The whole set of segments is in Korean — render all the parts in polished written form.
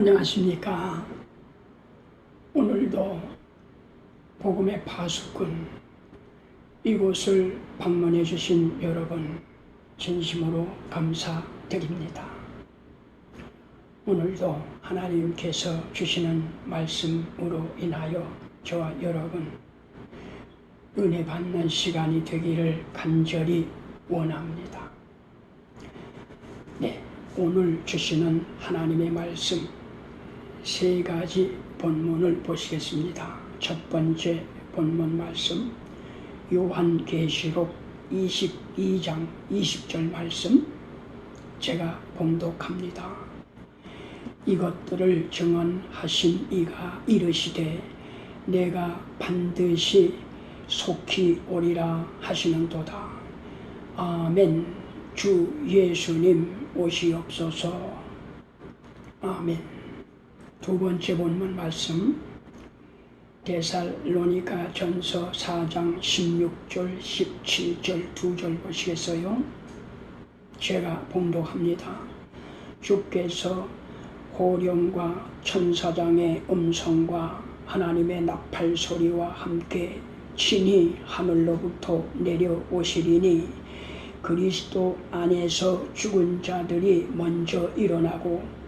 안녕하십니까. 오늘도 복음의 파수꾼 이곳을 방문해 주신 여러분 진심으로 감사드립니다. 오늘도 하나님께서 주시는 말씀으로 인하여 저와 여러분 은혜 받는 시간이 되기를 간절히 원합니다. 오늘 주시는 하나님의 말씀 세 가지 본문을 보시겠습니다. 첫 번째 본문 말씀 요한계시록 22장 20절 말씀 제가 봉독합니다. 이것들을 증언하신 이가 이르시되 내가 반드시 속히 오리라 하시는도다. 아멘. 주 예수님 오시옵소서. 아멘. 두 번째 본문 말씀 데살로니가 전서 4장 16절 17절 2절 보시겠어요? 제가 봉독합니다. 주께서 호령과 천사장의 음성과 하나님의 나팔 소리와 함께 친히 하늘로부터 내려오시리니 그리스도 안에서 죽은 자들이 먼저 일어나고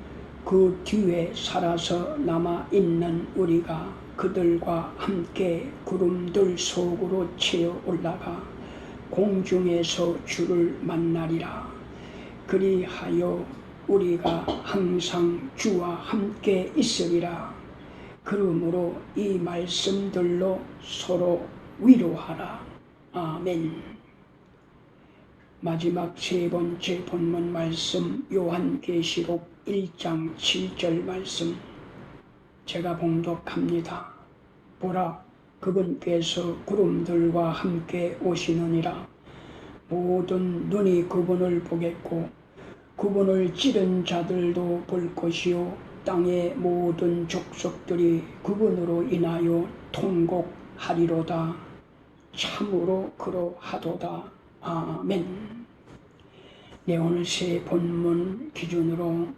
그 뒤에 살아서 남아있는 우리가 그들과 함께 구름들 속으로 치어 올라가 공중에서 주를 만나리라. 그리하여 우리가 항상 주와 함께 있으리라. 그러므로 이 말씀들로 서로 위로하라. 아멘. 마지막 세 번째 본문 말씀 요한계시록 1장 7절 말씀 제가 봉독합니다. 보라, 그분께서 구름들과 함께 오시느니라. 모든 눈이 그분을 보겠고 그분을 찌른 자들도 볼 것이요 땅의 모든 족속들이 그분으로 인하여 통곡하리로다. 참으로 그러하도다. 아멘. 오늘 세 본문 기준으로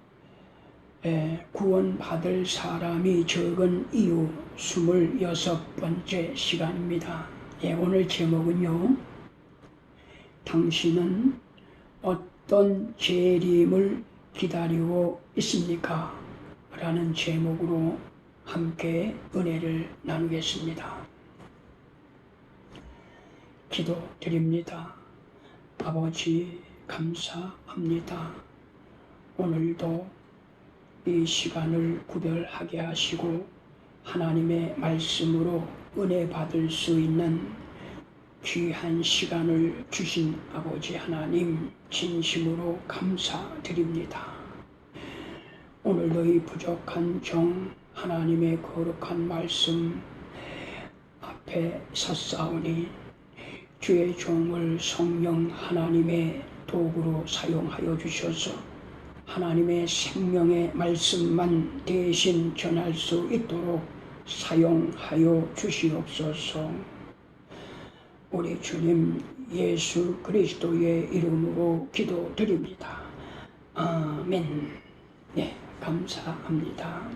구원받을 사람이 적은 이유 26번째 시간입니다. 오늘 제목은요. 당신은 어떤 재림을 기다리고 있습니까? 라는 제목으로 함께 은혜를 나누겠습니다. 기도드립니다. 아버지 감사합니다. 오늘도 이 시간을 구별하게 하시고 하나님의 말씀으로 은혜 받을 수 있는 귀한 시간을 주신 아버지 하나님 진심으로 감사드립니다. 오늘도 이 부족한 종 하나님의 거룩한 말씀 앞에 섰사오니 주의 종을 성령 하나님의 도구로 사용하여 주셔서 하나님의 생명의 말씀만 대신 전할 수 있도록 사용하여 주시옵소서. 우리 주님 예수 그리스도의 이름으로 기도드립니다. 아멘. 감사합니다.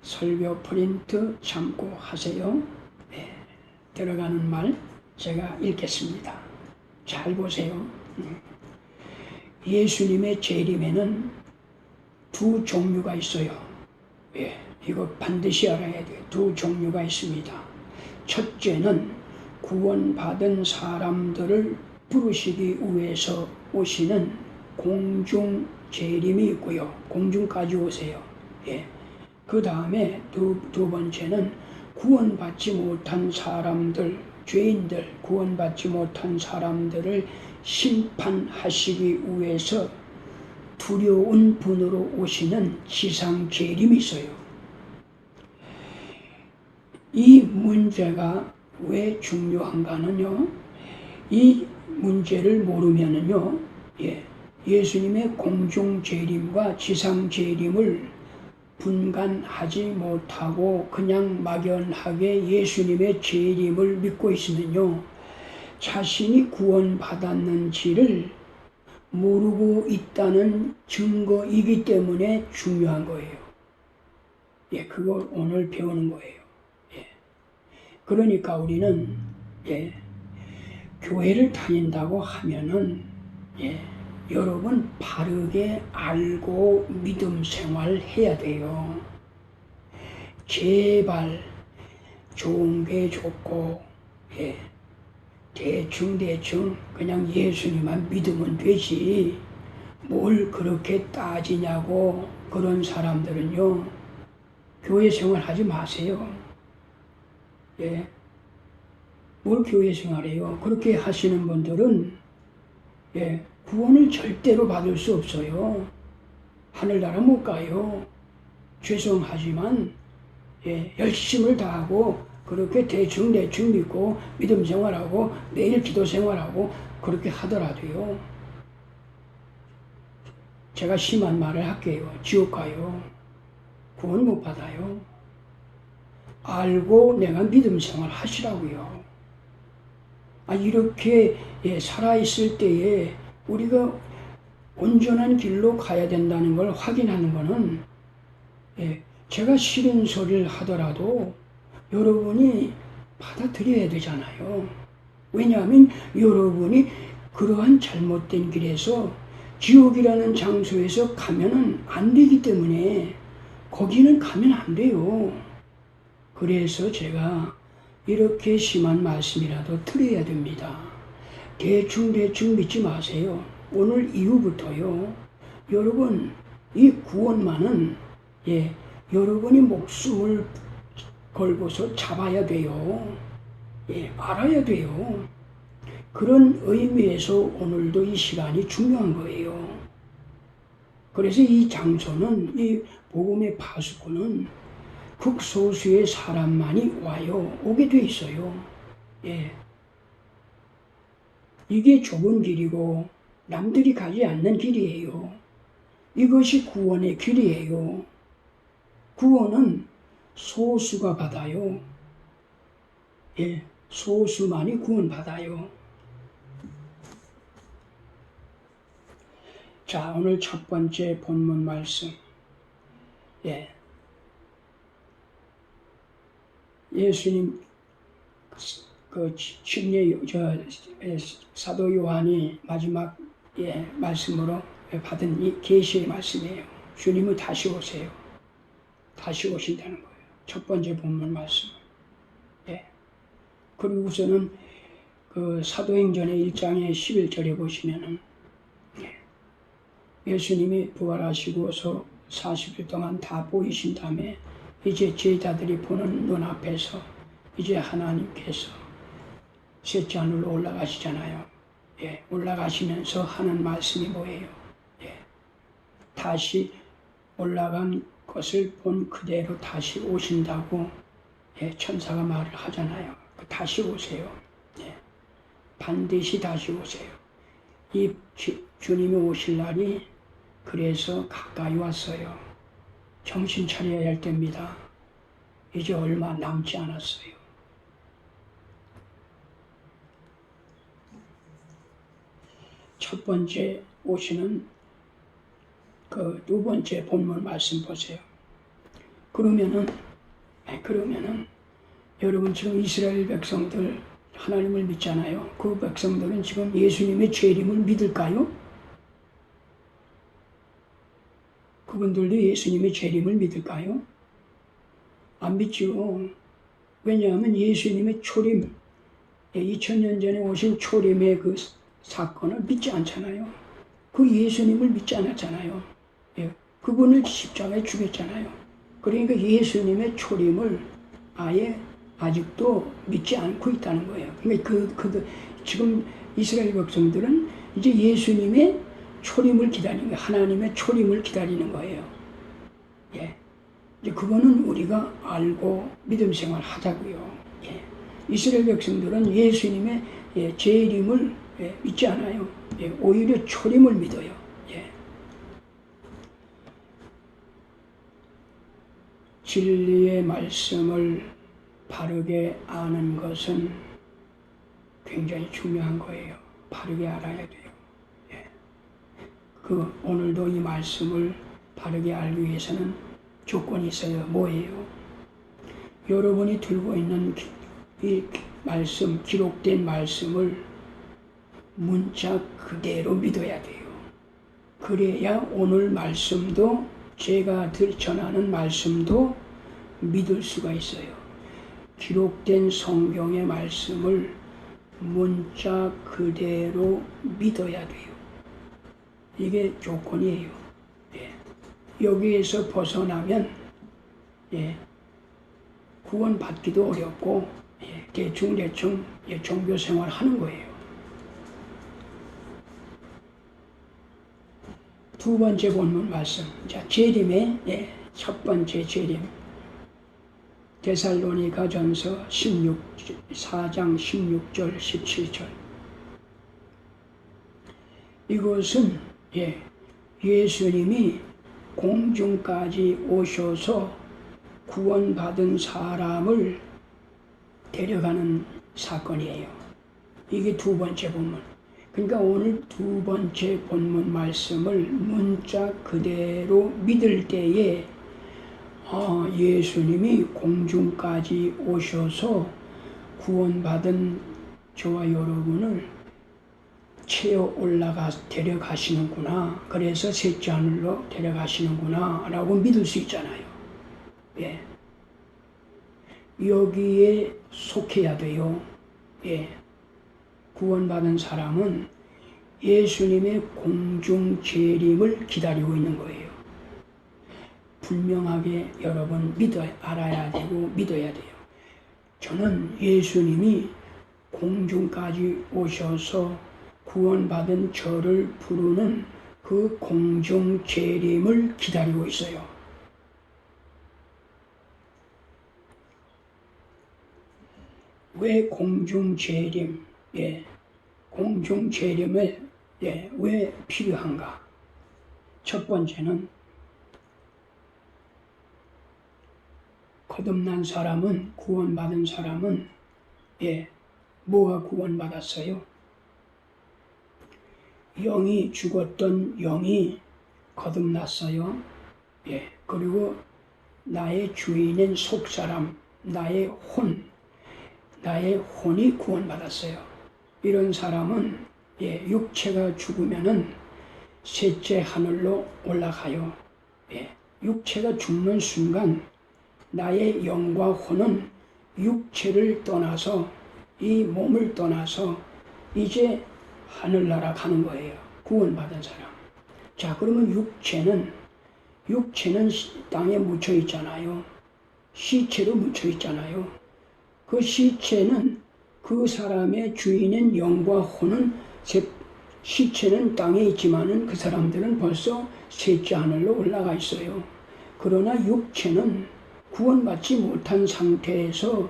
설교 프린트 참고하세요. 들어가는 말 제가 읽겠습니다. 잘 보세요. 예수님의 재림에는 두 종류가 있어요. 이거 반드시 알아야 돼요. 두 종류가 있습니다. 첫째는 구원받은 사람들을 부르시기 위해서 오시는 공중 재림이 있고요. 공중까지 오세요. 그 다음에 두 번째는 구원받지 못한 사람들, 죄인들, 구원받지 못한 사람들을 심판하시기 위해서 두려운 분으로 오시는 지상 재림이 있어요. 이 문제가 왜 중요한가는요. 이 문제를 모르면은요, 예수님의 공중 재림과 지상 재림을 분간하지 못하고 그냥 막연하게 예수님의 재림을 믿고 있으면요, 자신이 구원받았는지를 모르고 있다는 증거이기 때문에 중요한 거예요. 예, 그걸 오늘 배우는 거예요. 예. 그러니까 우리는 예, 교회를 다닌다고 하면은 예, 여러분 바르게 알고 믿음 생활 해야 돼요. 제발 좋은 게 좋고 예, 대충 그냥 예수님만 믿으면 되지 뭘 그렇게 따지냐고 그런 사람들은요 교회 생활 하지 마세요. 예, 뭘 교회 생활해요? 그렇게 하시는 분들은 예, 구원을 절대로 받을 수 없어요. 하늘나라 못 가요. 죄송하지만 예, 열심을 다하고 그렇게 대충 믿고 믿음 생활하고 매일 기도 생활하고 그렇게 하더라도요. 제가 심한 말을 할게요. 지옥 가요. 구원 못 받아요. 알고 내가 믿음 생활 하시라고요. 이렇게 예, 살아있을 때에 우리가 온전한 길로 가야 된다는 걸 확인하는 것은 예, 제가 싫은 소리를 하더라도 여러분이 받아들여야 되잖아요. 왜냐하면 여러분이 그러한 잘못된 길에서 지옥이라는 장소에서 가면은 안 되기 때문에 거기는 가면 안 돼요. 그래서 제가 이렇게 심한 말씀이라도 드려야 됩니다. 대충 믿지 마세요. 오늘 이후부터요. 여러분 이 구원만은 예, 여러분이 목숨을 걸고서 잡아야 돼요. 예, 알아야 돼요. 그런 의미에서 오늘도 이 시간이 중요한 거예요. 그래서 이 장소는 이 복음의 파수꾼은 극소수의 사람만이 와요. 오게 돼 있어요. 예. 이게 좁은 길이고 남들이 가지 않는 길이에요. 이것이 구원의 길이에요. 구원은 소수가 받아요. 예, 소수만이 구원받아요. 자, 오늘 첫 번째 본문 말씀. 예. 예수님 그 침례 사도 요한이 마지막 예, 말씀으로 받은 이 계시의 말씀이에요. 주님은 다시 오세요. 다시 오신다는 거예요. 첫 번째 본문 말씀. 예. 그리고서는 그 사도행전의 1장의 11절에 보시면은 예. 예수님이 부활하시고서 40일 동안 다 보이신 다음에 이제 제자들이 보는 눈앞에서 이제 하나님께서 셋째 하늘로 올라가시잖아요. 예, 올라가시면서 하는 말씀이 뭐예요? 예, 다시 올라간 것을 본 그대로 다시 오신다고 예, 천사가 말을 하잖아요. 다시 오세요. 예, 반드시 다시 오세요. 이 주님이 오실 날이 그래서 가까이 왔어요. 정신 차려야 할 때입니다. 이제 얼마 남지 않았어요. 첫 번째 오시는 그 두 번째 본문 말씀 보세요. 그러면은 여러분 지금 이스라엘 백성들 하나님을 믿잖아요. 그 백성들은 지금 예수님의 재림을 믿을까요? 그분들도 예수님의 재림을 믿을까요? 안 믿죠. 왜냐하면 예수님의 초림, 2000년 전에 오신 초림의 그 사건을 믿지 않잖아요. 그 예수님을 믿지 않았잖아요. 예, 그분을 십자가에 죽였잖아요. 그러니까 예수님의 초림을 아예 아직도 믿지 않고 있다는 거예요. 그러니까 지금 이스라엘 백성들은 이제 예수님의 초림을 기다리는 거예요. 하나님의 초림을 기다리는 거예요. 예. 이제 그거는 우리가 알고 믿음 생활 하자고요. 예. 이스라엘 백성들은 예수님의 재림을 믿지 않아요. 예. 오히려 초림을 믿어요. 예. 진리의 말씀을 바르게 아는 것은 굉장히 중요한 거예요. 바르게 알아야 돼요. 예. 오늘도 이 말씀을 바르게 알기 위해서는 조건이 있어요. 뭐예요? 여러분이 들고 있는 이 말씀, 기록된 말씀을 문자 그대로 믿어야 돼요. 그래야 오늘 말씀도 제가 전하는 말씀도 믿을 수가 있어요. 기록된 성경의 말씀을 문자 그대로 믿어야 돼요. 이게 조건이에요. 예. 여기에서 벗어나면 구원 받기도 어렵고 대충 종교 생활 하는 거예요. 두 번째 본문 말씀. 자, 재림의 첫 번째 재림. 데살로니가 전서 4장 16절 17절. 이것은 예수님이 공중까지 오셔서 구원받은 사람을 데려가는 사건이에요. 이게 두 번째 본문. 그러니까 오늘 두 번째 본문 말씀을 문자 그대로 믿을 때에 예수님이 공중까지 오셔서 구원받은 저와 여러분을 채워 데려가시는구나. 그래서 셋째 하늘로 데려가시는구나 라고 믿을 수 있잖아요. 예. 여기에 속해야 돼요. 예. 구원받은 사람은 예수님의 공중 재림을 기다리고 있는 거예요. 분명하게 여러분 알아야 되고 믿어야 돼요. 저는 예수님이 공중까지 오셔서 구원받은 저를 부르는 그 공중 재림을 기다리고 있어요. 왜 공중 재림? 공중 재림을 왜 필요한가? 첫 번째는 거듭난 사람은, 구원받은 사람은 뭐가 구원받았어요? 영이 죽었던 영이 거듭났어요. 그리고 나의 주인인 속사람, 나의 혼이 구원받았어요. 이런 사람은 육체가 죽으면은 셋째 하늘로 올라가요. 육체가 죽는 순간 나의 영과 혼은 육체를 떠나서 이 몸을 떠나서 이제 하늘나라 가는 거예요. 구원받은 사람. 자, 그러면 육체는 땅에 묻혀 있잖아요. 시체로 묻혀 있잖아요. 그 시체는 그 사람의 주인인 영과 혼은 시체는 땅에 있지만은 그 사람들은 벌써 셋째 하늘로 올라가 있어요. 그러나 육체는 구원받지 못한 상태에서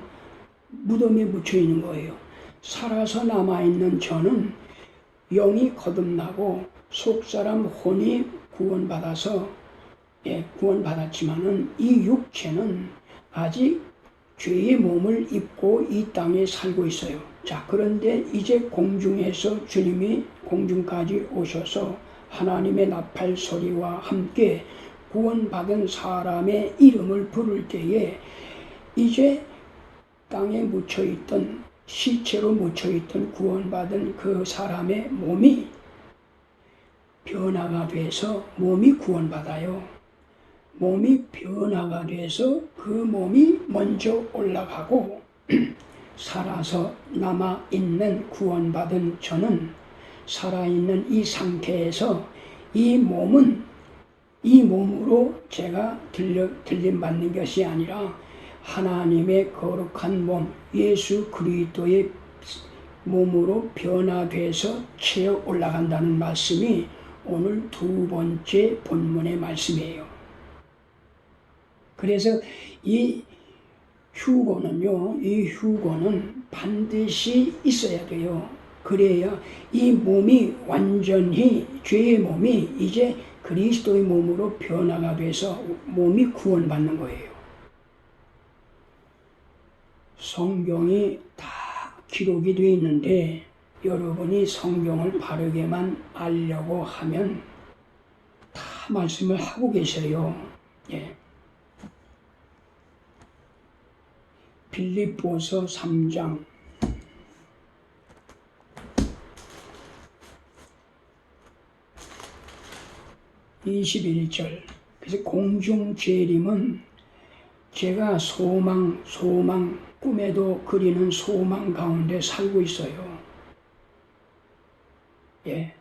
무덤에 묻혀 있는 거예요. 살아서 남아있는 저는 영이 거듭나고 속사람 혼이 구원받았지만은 이 육체는 아직 죄의 몸을 입고 이 땅에 살고 있어요. 자, 그런데 이제 공중에서 주님이 공중까지 오셔서 하나님의 나팔 소리와 함께 구원받은 사람의 이름을 부를 때에 이제 땅에 묻혀있던 시체로 묻혀있던 구원받은 그 사람의 몸이 변화가 돼서 몸이 구원받아요. 몸이 변화가 돼서 그 몸이 먼저 올라가고 살아서 남아있는 구원받은 저는 살아있는 이 상태에서 이 몸으로 제가 들림받는 것이 아니라 하나님의 거룩한 몸, 예수 그리스도의 몸으로 변화돼서 채어 올라간다는 말씀이 오늘 두 번째 본문의 말씀이에요. 그래서 이 휴거는 반드시 있어야 돼요. 그래야 이 몸이 완전히 죄의 몸이 이제 그리스도의 몸으로 변화가 돼서 몸이 구원받는 거예요. 성경이 다 기록이 되어 있는데 여러분이 성경을 바르게만 알려고 하면 말씀을 하고 계셔요. 예. 빌립보서 3장 21절. 그래서 공중재림은 제가 소망, 꿈에도 그리는 소망 가운데 살고 있어요. 예.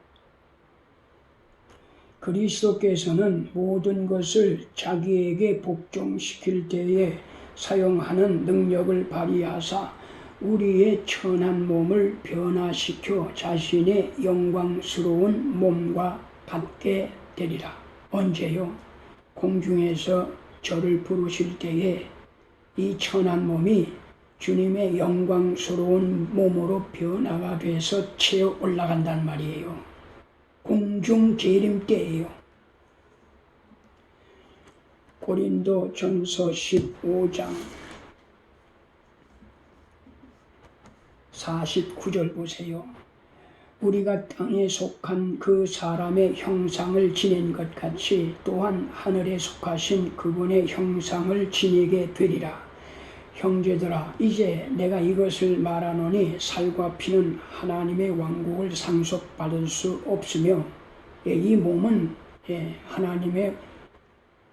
그리스도께서는 모든 것을 자기에게 복종시킬 때에 사용하는 능력을 발휘하사 우리의 천한 몸을 변화시켜 자신의 영광스러운 몸과 같게 되리라. 언제요? 공중에서 저를 부르실 때에 이 천한 몸이 주님의 영광스러운 몸으로 변화가 돼서 채어 올라간단 말이에요. 공중 재림 때예요. 고린도 전서 15장 49절 보세요. 우리가 땅에 속한 그 사람의 형상을 지닌 것 같이 또한 하늘에 속하신 그분의 형상을 지니게 되리라. 형제들아, 이제 내가 이것을 말하노니 살과 피는 하나님의 왕국을 상속받을 수 없으며 이 몸은 하나님의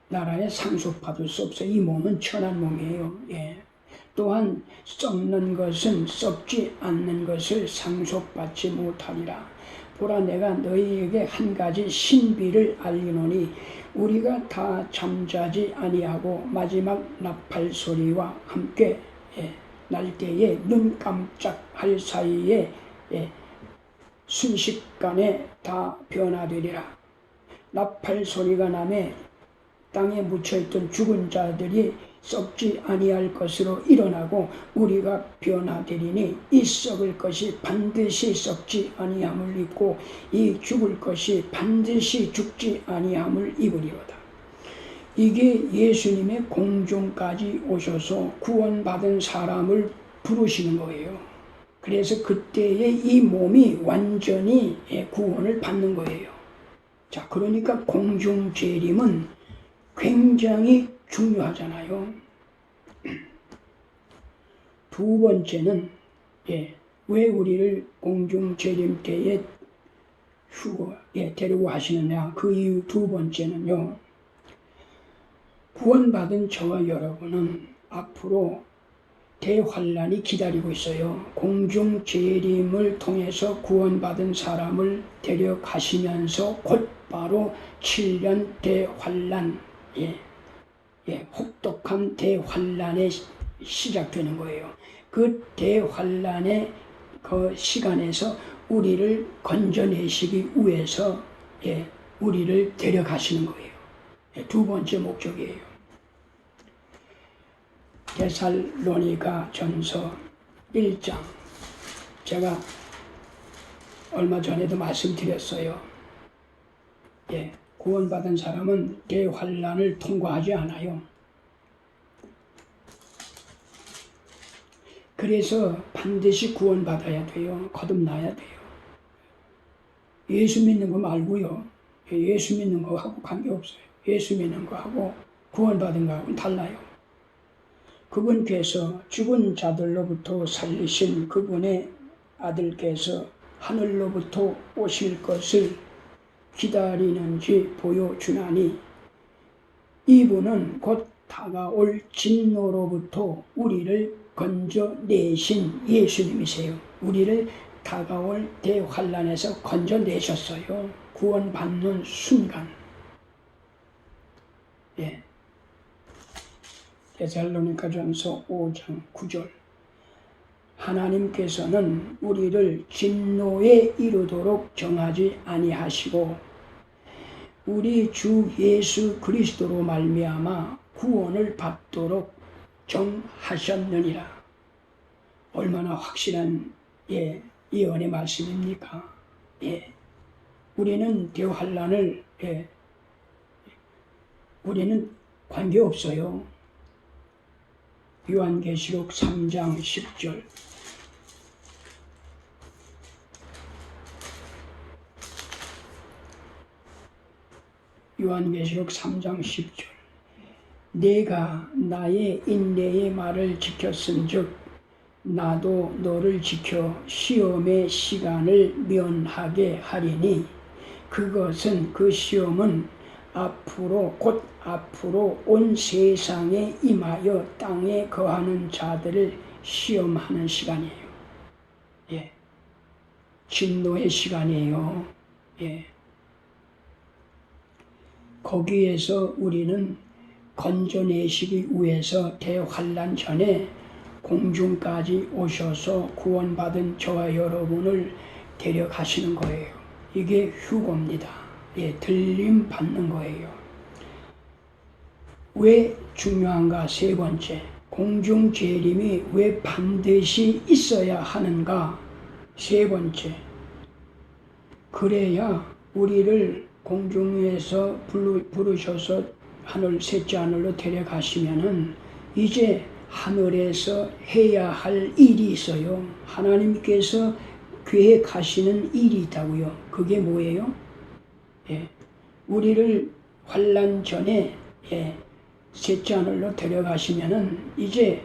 나라에 상속받을 수 없어요. 이 몸은 천한 몸이에요. 또한 썩는 것은 썩지 않는 것을 상속받지 못하리라. 보라, 내가 너희에게 한 가지 신비를 알리노니 우리가 다 잠자지 아니하고 마지막 나팔 소리와 함께 날 때에 눈 깜짝할 사이에 순식간에 다 변화되리라. 나팔 소리가 나매 땅에 묻혀있던 죽은 자들이 썩지 아니할 것으로 일어나고 우리가 변화되리니 이 썩을 것이 반드시 썩지 아니함을 입고 이 죽을 것이 반드시 죽지 아니함을 입으리로다. 이게 예수님의 공중까지 오셔서 구원받은 사람을 부르시는 거예요. 그래서 그때의 이 몸이 완전히 구원을 받는 거예요. 자, 그러니까 공중재림은 굉장히 중요하잖아요. 두 번째는 왜 우리를 공중재림 때에 데리고 하시느냐. 그 이유 두 번째는요. 구원받은 저와 여러분은 앞으로 대환란이 기다리고 있어요. 공중재림을 통해서 구원받은 사람을 데려가시면서 곧바로 7년 대환란, 혹독한 대환란에 시작되는 거예요. 그 대환란의 그 시간에서 우리를 건져내시기 위해서 우리를 데려가시는 거예요. 두 번째 목적이에요. 데살로니가 전서 1장, 제가 얼마 전에도 말씀드렸어요. 구원받은 사람은 대환란을 통과하지 않아요. 그래서 반드시 구원받아야 돼요. 거듭나야 돼요. 예수 믿는 거 말고요. 예수 믿는 거하고 관계없어요. 예수 믿는 거하고 구원받은 거하고는 달라요. 그분께서 죽은 자들로부터 살리신 그분의 아들께서 하늘로부터 오실 것을 기다리는지 보여주나니 이분은 곧 다가올 진노로부터 우리를 건져내신 예수님이세요. 우리를 다가올 대환란에서 건져내셨어요. 구원받는 순간. 데살로니가전서 5장 9절. 하나님께서는 우리를 진노에 이르도록 정하지 아니하시고 우리 주 예수 그리스도로 말미암아 구원을 받도록 정하셨느니라. 얼마나 확실한 예언의 말씀입니까? 우리는 대환란을 우리는 관계없어요. 요한계시록 3장 10절. 요한계시록 3장 10절. 내가 나의 인내의 말을 지켰은즉 나도 너를 지켜 시험의 시간을 면하게 하리니 그것은 그 시험은 곧 앞으로 온 세상에 임하여 땅에 거하는 자들을 시험하는 시간이에요. 예. 진노의 시간이에요. 예. 거기에서 우리는 건져내시기 위해서 대환란 전에 공중까지 오셔서 구원받은 저와 여러분을 데려가시는 거예요. 이게 휴거입니다. 예, 들림 받는 거예요. 왜 중요한가? 세 번째, 공중 재림이 왜 반드시 있어야 하는가? 세 번째, 그래야 우리를 공중에서 부르셔서 셋째 하늘로 데려가시면은 이제 하늘에서 해야 할 일이 있어요. 하나님께서 계획하시는 일이 있다고요. 그게 뭐예요? 예, 우리를 환난 전에 셋째 하늘로 데려가시면은 이제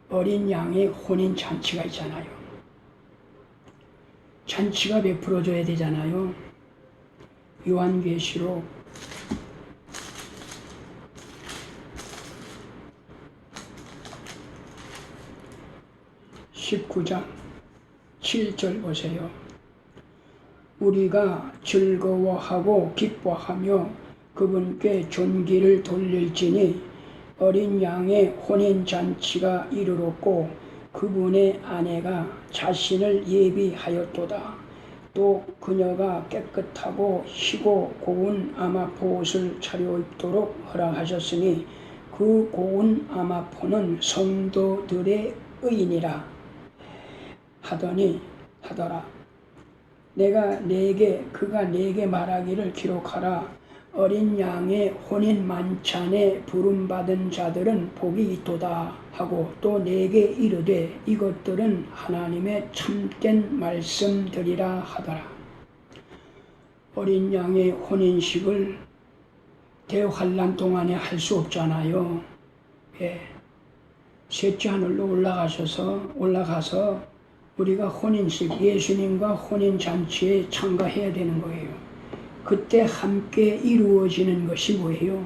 어린 양의 혼인 잔치가 있잖아요. 잔치가 베풀어져야 되잖아요. 요한계시록 19장 7절 보세요. 우리가 즐거워하고 기뻐하며 그분께 존귀를 돌릴지니 어린 양의 혼인잔치가 이르렀고 그분의 아내가 자신을 예비하였도다. 또 그녀가 깨끗하고 희고 고운 아마포옷을 차려입도록 허락하셨으니 그 고운 아마포는 성도들의 의인이라 하더라. 그가 내게 말하기를 기록하라. 어린 양의 혼인 만찬에 부름받은 자들은 복이 있도다 하고 또 내게 이르되 이것들은 하나님의 참된 말씀들이라 하더라. 어린 양의 혼인식을 대환란 동안에 할 수 없잖아요. 셋째 하늘로 올라가서 우리가 혼인식, 예수님과 혼인잔치에 참가해야 되는 거예요. 그때 함께 이루어지는 것이 뭐예요?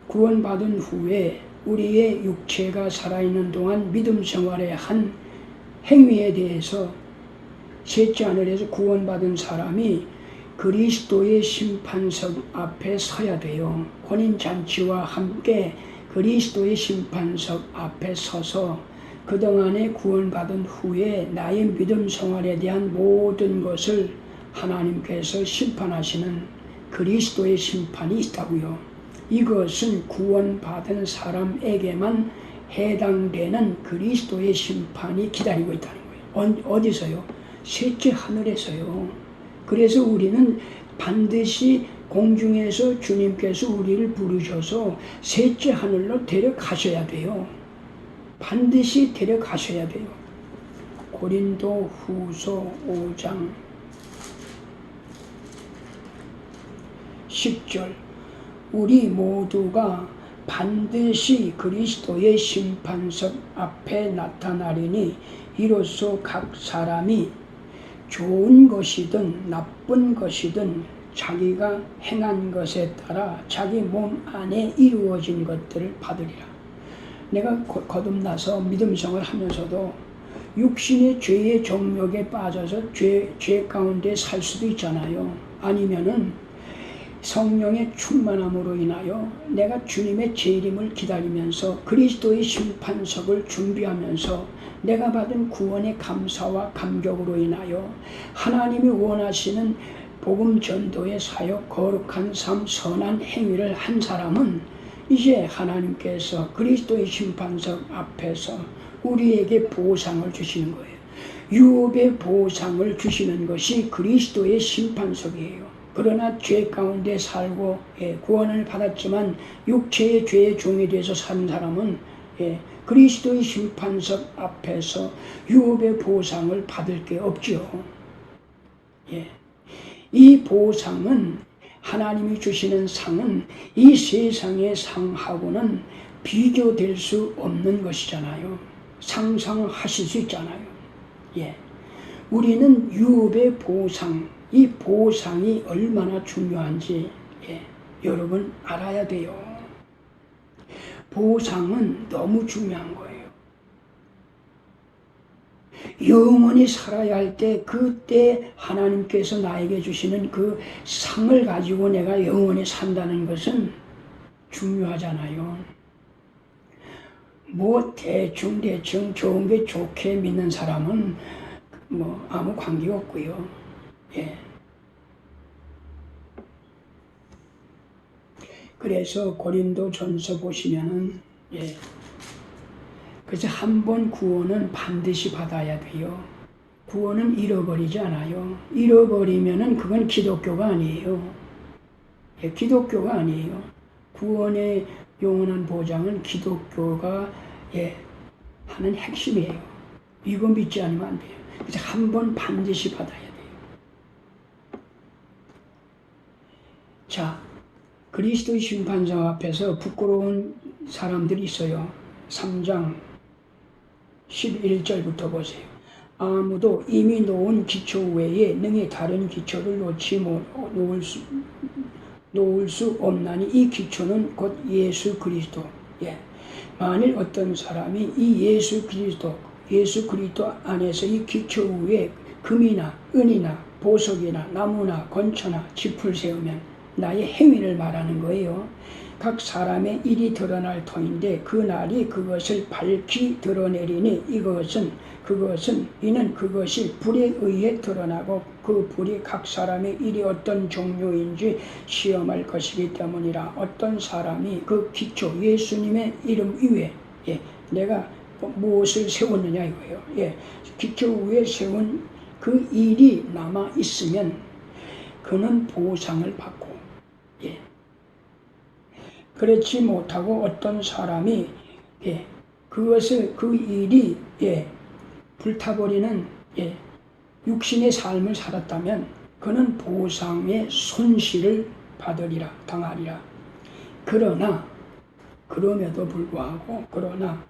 구원받은 후에 우리의 육체가 살아있는 동안 믿음 생활의 한 행위에 대해서 셋째 하늘에서 구원받은 사람이 그리스도의 심판석 앞에 서야 돼요. 혼인잔치와 함께 그리스도의 심판석 앞에 서서 그동안에 구원받은 후에 나의 믿음 생활에 대한 모든 것을 하나님께서 심판하시는 그리스도의 심판이 있다고요. 이것은 구원받은 사람에게만 해당되는 그리스도의 심판이 기다리고 있다는 거예요. 어디서요? 셋째 하늘에서요. 그래서 우리는 반드시 공중에서 주님께서 우리를 부르셔서 셋째 하늘로 데려가셔야 돼요. 반드시 데려가셔야 돼요. 고린도 후서 5장 10절. 우리 모두가 반드시 그리스도의 심판석 앞에 나타나리니 이로써 각 사람이 좋은 것이든 나쁜 것이든 자기가 행한 것에 따라 자기 몸 안에 이루어진 것들을 받으리라. 내가 거듭나서 믿음 생활을 하면서도 육신의 죄의 정욕에 빠져서 죄 가운데 살 수도 있잖아요. 아니면은 성령의 충만함으로 인하여 내가 주님의 재림을 기다리면서 그리스도의 심판석을 준비하면서 내가 받은 구원의 감사와 감격으로 인하여 하나님이 원하시는 복음 전도의 사역, 거룩한 삶, 선한 행위를 한 사람은 이제 하나님께서 그리스도의 심판석 앞에서 우리에게 보상을 주시는 거예요. 유업의 보상을 주시는 것이 그리스도의 심판석이에요. 그러나 죄 가운데 살고 구원을 받았지만 육체의 죄의 종이 돼서 사는 사람은 그리스도의 심판석 앞에서 유업의 보상을 받을 게 없죠. 이 보상은 하나님이 주시는 상은 이 세상의 상하고는 비교될 수 없는 것이잖아요. 상상하실 수 있잖아요. 예. 우리는 유업의 보상, 이 보상이 얼마나 중요한지 여러분 알아야 돼요. 보상은 너무 중요한 거예요. 영원히 살아야 할 때 그때 하나님께서 나에게 주시는 그 상을 가지고 내가 영원히 산다는 것은 중요하잖아요. 뭐 대충 좋은 게 좋게 믿는 사람은 뭐 아무 관계 없고요. 예. 그래서 고린도전서 보시면은 그래서 한 번 구원은 반드시 받아야 돼요. 구원은 잃어버리지 않아요. 잃어버리면은 그건 기독교가 아니에요. 기독교가 아니에요. 구원의 영원한 보장은 기독교가 하는 핵심이에요. 이거 믿지 않으면 안 돼요. 그래서 한 번 반드시 받아야 돼요. 자, 그리스도의 심판장 앞에서 부끄러운 사람들이 있어요. 3장 11절부터 보세요. 아무도 이미 놓은 기초 외에 능히 다른 기초를 놓을 수 없나니 이 기초는 곧 예수 그리스도. 만일 어떤 사람이 이 예수 그리스도 안에서 이 기초 위에 금이나 은이나 보석이나 나무나 건초나 짚을 세우면 나의 행위를 말하는 거예요. 각 사람의 일이 드러날 터인데 그 날이 그것을 밝히 드러내리니 이는 그것이 불에 의해 드러나고 그 불이 각 사람의 일이 어떤 종류인지 시험할 것이기 때문이라. 어떤 사람이 그 기초 예수님의 이름 위에 내가 무엇을 세웠느냐 이거예요. 기초 위에 세운 그 일이 남아 있으면 그는 보상을 받고 그렇지 못하고 어떤 사람이 그 일이 불타버리는 육신의 삶을 살았다면 그는 보상의 손실을 당하리라. 그럼에도 불구하고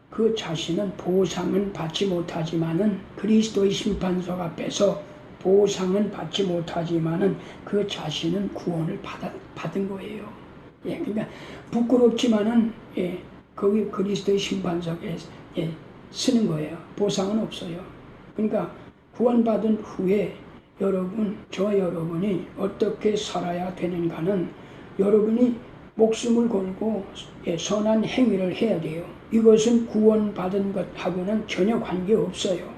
그 자신은 보상은 받지 못하지만은 그리스도의 심판석 앞에서 보상은 받지 못하지만은 그 자신은 구원을 받은 거예요. 그러니까 부끄럽지만은 거기 그리스도의 심판석에 쓰는 거예요. 보상은 없어요. 그러니까 구원받은 후에 여러분이 어떻게 살아야 되는가는 여러분이 목숨을 걸고 선한 행위를 해야 돼요. 이것은 구원받은 것하고는 전혀 관계없어요.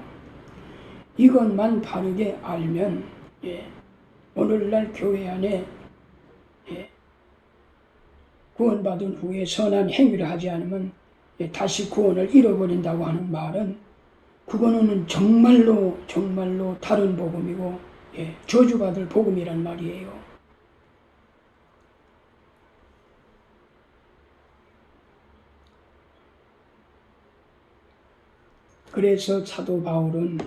이것만 바르게 알면 오늘날 교회 안에 구원받은 후에 선한 행위를 하지 않으면 다시 구원을 잃어버린다고 하는 말은 그거는 정말로 다른 복음이고 저주받을 복음이란 말이에요. 그래서 사도 바울은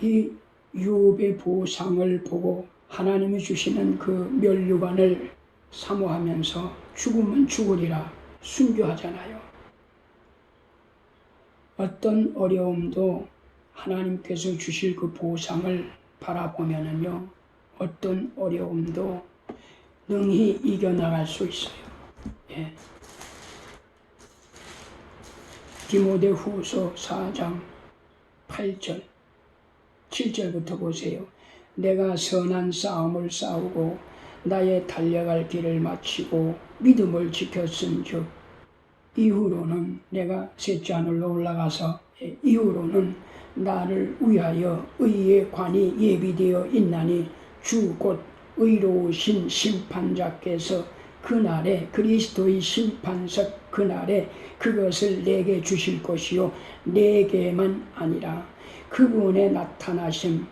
이 유업의 보상을 보고 하나님이 주시는 그 면류관을 사모하면서 죽으면 죽으리라 순교하잖아요. 어떤 어려움도 하나님께서 주실 그 보상을 바라보면은요, 어떤 어려움도 능히 이겨나갈 수 있어요. 디모데후서 4장 8절, 7절부터 보세요. 내가 선한 싸움을 싸우고 나의 달려갈 길을 마치고 믿음을 지켰은즉 이후로는 내가 셋째 하늘로 올라가서 이후로는 나를 위하여 의의 관이 예비되어 있나니 주 곧 의로우신 심판자께서 그날에 그리스도의 심판석 그날에 그것을 내게 주실 것이요 내게만 아니라 그분의 나타나심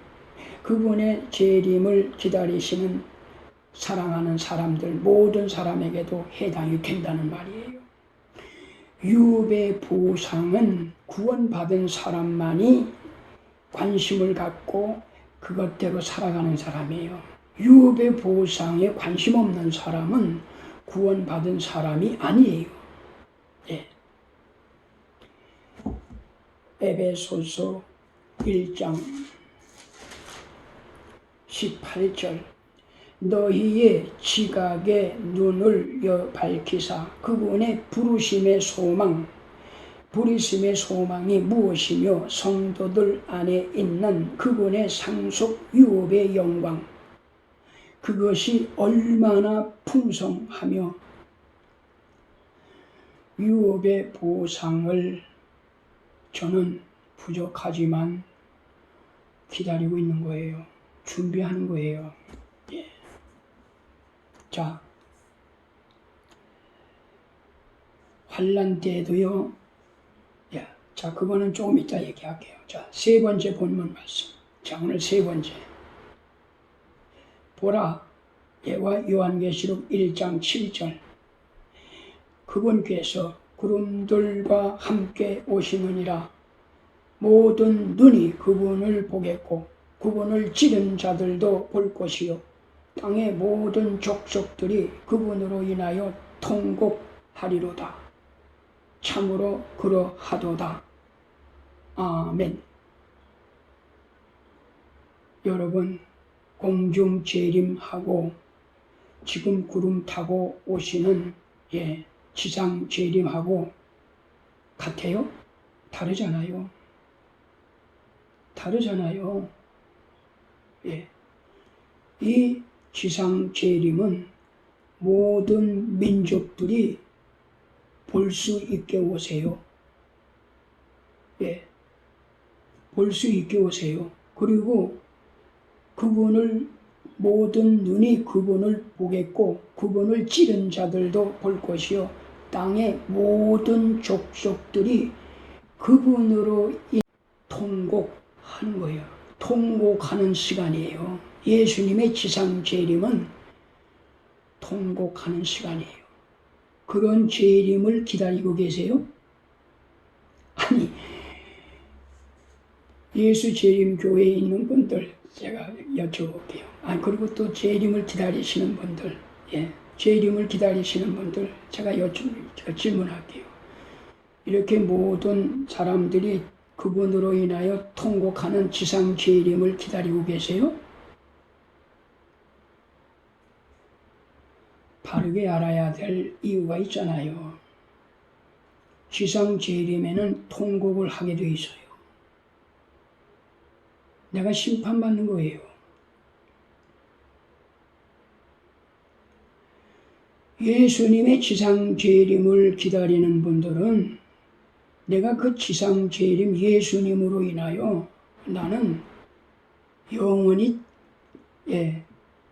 그분의 재림을 기다리시는 사랑하는 사람들 모든 사람에게도 해당이 된다는 말이에요. 유업의 보상은 구원받은 사람만이 관심을 갖고 그것대로 살아가는 사람이에요. 유업의 보상에 관심 없는 사람은 구원받은 사람이 아니에요. 예. 에베소서 1장 18절 너희의 지각의 눈을 밝히사 그분의 부르심의 소망이 무엇이며 성도들 안에 있는 그분의 상속 유업의 영광 그것이 얼마나 풍성하며 유업의 보상을 저는 부족하지만 기다리고 있는 거예요. 준비하는 거예요. 예. 자, 환난 때도요. 예. 자, 그거는 조금 이따 얘기할게요. 자, 세 번째 본문 말씀. 자, 오늘 세 번째. 보라, 예와 요한계시록 1장 7절. 그분께서 구름들과 함께 오시느니라. 모든 눈이 그분을 보겠고 그분을 찌른 자들도 볼 것이요 땅의 모든 족속들이 그분으로 인하여 통곡하리로다. 참으로 그러하도다. 아멘. 여러분, 공중 재림하고 지금 구름 타고 오시는 지상 재림하고 같아요? 다르잖아요. 예. 이 지상 재림은 모든 민족들이 볼 수 있게 오세요. 예. 볼 수 있게 오세요. 그리고 모든 눈이 그분을 보겠고 그분을 찌른 자들도 볼 것이요 땅의 모든 족속들이 그분으로 통곡하는 거예요. 통곡하는 시간이에요. 예수님의 지상 재림은 통곡하는 시간이에요. 그런 재림을 기다리고 계세요? 아니, 예수 재림 교회에 있는 분들 제가 여쭤볼게요. 그리고 또 재림을 기다리시는 분들, 재림을 기다리시는 분들 제가 질문할게요. 이렇게 모든 사람들이 그분으로 인하여 통곡하는 지상 재림을 기다리고 계세요? 바르게 알아야 될 이유가 있잖아요. 지상 재림에는 통곡을 하게 돼 있어요. 내가 심판받는 거예요. 예수님의 지상 재림을 기다리는 분들은 내가 그 지상 재림 예수님으로 인하여 나는 영원히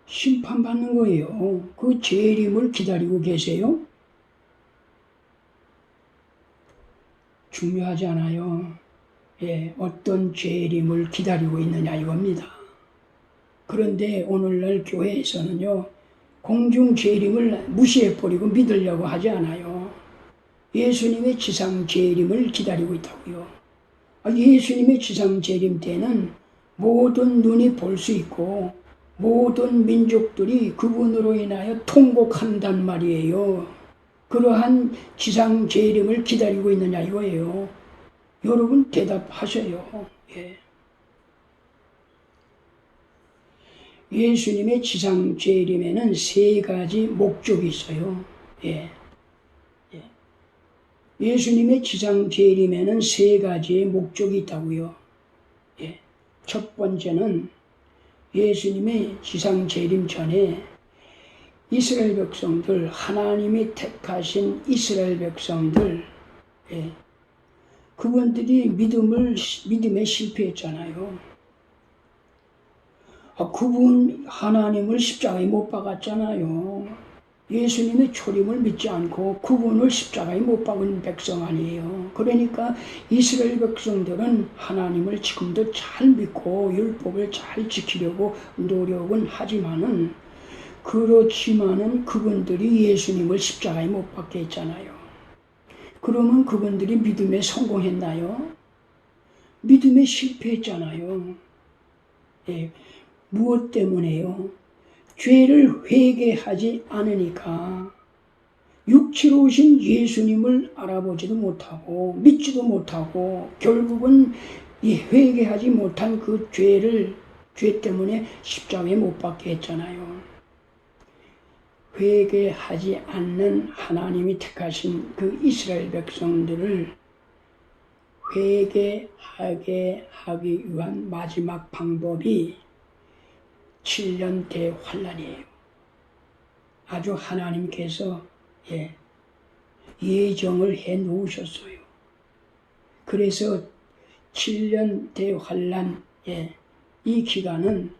심판받는 거예요. 그 재림을 기다리고 계세요? 중요하지 않아요. 어떤 재림을 기다리고 있느냐 이겁니다. 그런데 오늘날 교회에서는요. 공중 재림을 무시해버리고 믿으려고 하지 않아요. 예수님의 지상 재림을 기다리고 있다고요. 예수님의 지상 재림 때는 모든 눈이 볼 수 있고 모든 민족들이 그분으로 인하여 통곡한단 말이에요. 그러한 지상 재림을 기다리고 있느냐 이거예요. 여러분 대답하셔요. 예수님의 지상 재림에는 세 가지 목적이 있어요. 예수님의 지상 재림에는 세 가지의 목적이 있다고요. 첫 번째는 예수님의 지상 재림 전에 이스라엘 백성들, 하나님이 택하신 이스라엘 백성들, 그분들이 믿음에 실패했잖아요. 그분 하나님을 십자가에 못 박았잖아요. 예수님의 초림을 믿지 않고 그분을 십자가에 못 박은 백성 아니에요. 그러니까 이스라엘 백성들은 하나님을 지금도 잘 믿고 율법을 잘 지키려고 노력은 하지만은 그렇지만은 그분들이 예수님을 십자가에 못 박게 했잖아요. 그러면 그분들이 믿음에 성공했나요? 믿음에 실패했잖아요. 무엇 때문에요? 죄를 회개하지 않으니까 육체로 오신 예수님을 알아보지도 못하고 믿지도 못하고 결국은 이 회개하지 못한 그 죄 때문에 십자가에 못 박게 했잖아요. 회개하지 않는 하나님이 택하신 그 이스라엘 백성들을 회개하게 하기 위한 마지막 방법이 7년 대환란이에요. 아주 하나님께서 예정을 해 놓으셨어요. 그래서 7년 대환란 이 기간은